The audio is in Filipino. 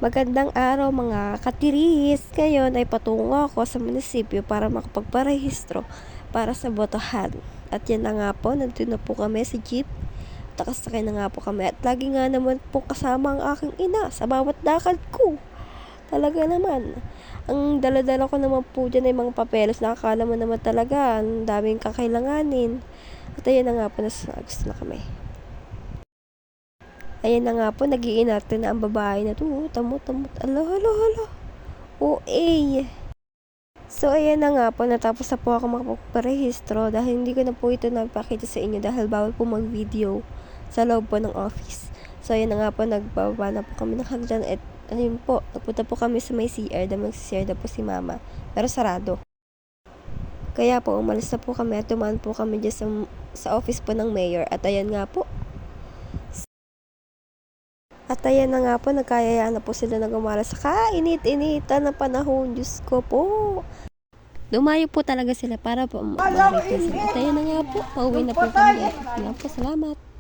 Magandang araw mga katiris. Ngayon ay patungo ako sa munisipyo para makapagparehistro para sa botohan. At yan na nga po, nandun na po kami sa jeep. Nakasakay na nga po kami at lagi nga naman po kasama ang aking ina sa bawat lakad ko. Talaga naman. Ang daladala ko naman po dyan ay mga papeles na akala mo naman talaga ang daming kakailanganin. At ayan na nga po, gusto na kami. Ayan na nga po, nag-iinarte na ang babae na to. Tamot. Alo. OA. So, ayan na nga po, natapos na po ako makapagparehistro dahil hindi ko na po ito napakita sa inyo dahil bawal po mag-video sa loob po ng office. So, ayan na nga po, nagbaba na po kami ng hagdan at ayun po, nagpunta po kami sa may CR dahil mag-CR na po si mama. Pero sarado. Kaya po, umalis na po kami at tumaan po kami dyan sa office po ng mayor. At ayan nga po, ayan na nga po, nagkayayaan na po sila na gumala sa kainit-initan na panahon. Diyos ko po. Dumayo po talaga sila para po ma-review sila. At ayan na nga po, pauwi na po kami. At nga po, salamat.